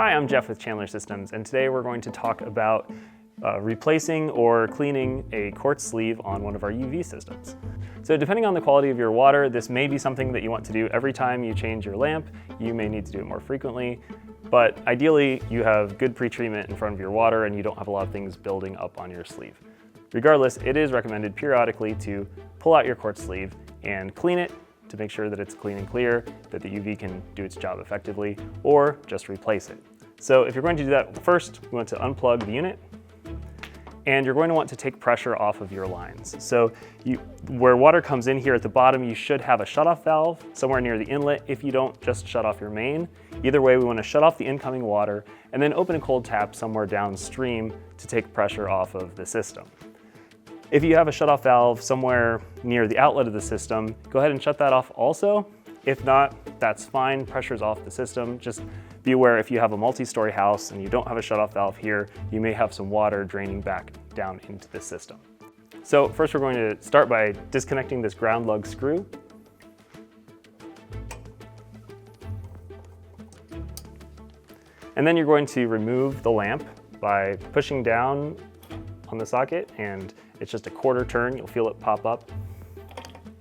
Hi, I'm Jeff with Chandler Systems, and today we're going to talk about replacing or cleaning a quartz sleeve on one of our UV systems. So depending on the quality of your water, this may be something that you want to do every time you change your lamp. You may need to do it more frequently, but ideally you have good pretreatment in front of your water and you don't have a lot of things building up on your sleeve. Regardless, it is recommended periodically to pull out your quartz sleeve and clean it to make sure that it's clean and clear, that the UV can do its job effectively, or just replace it. So if you're going to do that, first we want to unplug the unit, and you're going to want to take pressure off of your lines. So where water comes in here at the bottom, you should have a shutoff valve somewhere near the inlet. If you don't, just shut off your main. Either way, we want to shut off the incoming water and then open a cold tap somewhere downstream to take pressure off of the system. If you have a shutoff valve somewhere near the outlet of the system, go ahead and shut that off also. If not, that's fine, pressure's off the system. Just be aware if you have a multi-story house and you don't have a shutoff valve here, you may have some water draining back down into the system. So first we're going to start by disconnecting this ground lug screw. And then you're going to remove the lamp by pushing down on the socket, and it's just a quarter turn, you'll feel it pop up,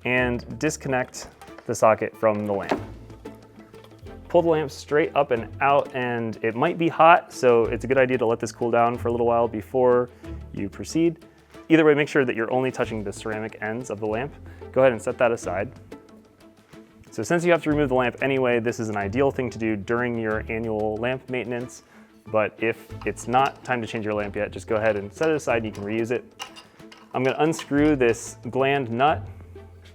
and disconnect the socket from the lamp. Pull the lamp straight up and out, and it might be hot, so it's a good idea to let this cool down for a little while before you proceed. Either way, make sure that you're only touching the ceramic ends of the lamp. Go ahead and set that aside. So since you have to remove the lamp anyway, this is an ideal thing to do during your annual lamp maintenance. But if it's not time to change your lamp yet, just go ahead and set it aside and you can reuse it. I'm going to unscrew this gland nut.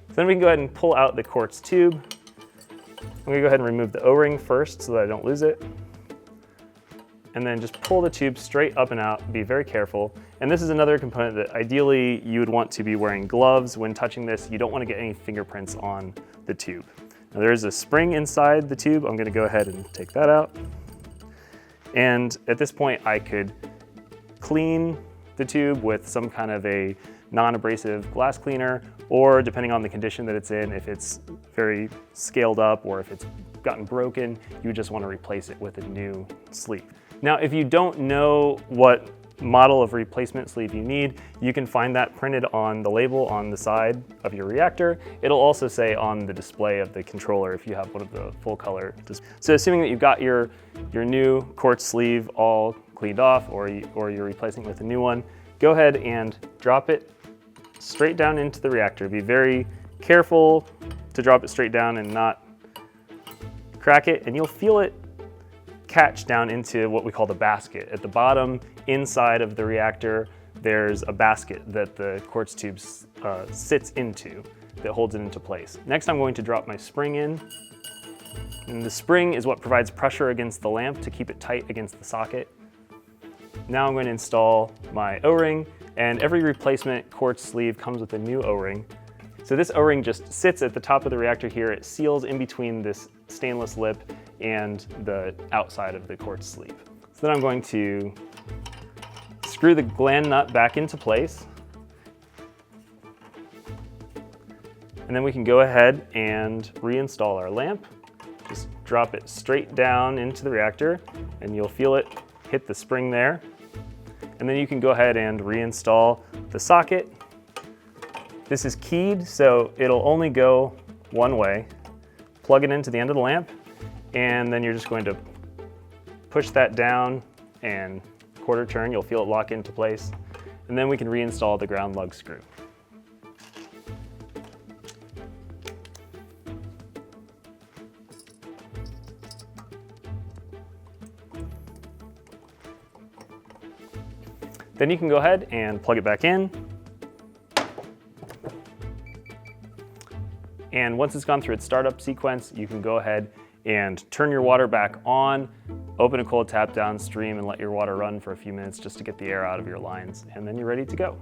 So then we can go ahead and pull out the quartz tube. I'm going to go ahead and remove the O-ring first so that I don't lose it. And then just pull the tube straight up and out. Be very careful. And this is another component that ideally you would want to be wearing gloves when touching this. You don't want to get any fingerprints on the tube. Now there is a spring inside the tube. I'm going to go ahead and take that out. And at this point, I could clean the tube with some kind of a non-abrasive glass cleaner, or depending on the condition that it's in, if it's very scaled up or if it's gotten broken, you would just want to replace it with a new sleeve. Now, if you don't know what model of replacement sleeve you need, you can find that printed on the label on the side of your reactor. It'll also say on the display of the controller if you have one of the full color displays. So assuming that you've got your new quartz sleeve all cleaned off, or you're replacing it with a new one, go ahead and drop it straight down into the reactor. Be very careful to drop it straight down and not crack it, and you'll feel it catch down into what we call the basket. At the bottom, inside of the reactor, there's a basket that the quartz tube sits into that holds it into place. Next, I'm going to drop my spring in. And the spring is what provides pressure against the lamp to keep it tight against the socket. Now I'm going to install my O-ring, and every replacement quartz sleeve comes with a new O-ring. So this O-ring just sits at the top of the reactor here. It seals in between this stainless lip and the outside of the quartz sleeve. So then I'm going to screw the gland nut back into place. And then we can go ahead and reinstall our lamp. Just drop it straight down into the reactor and you'll feel it hit the spring there. And then you can go ahead and reinstall the socket. This is keyed, so it'll only go one way. Plug it into the end of the lamp, and then you're just going to push that down and quarter turn. You'll feel it lock into place. And then we can reinstall the ground lug screw. Then you can go ahead and plug it back in. And once it's gone through its startup sequence, you can go ahead and turn your water back on, open a cold tap downstream and let your water run for a few minutes just to get the air out of your lines, and then you're ready to go.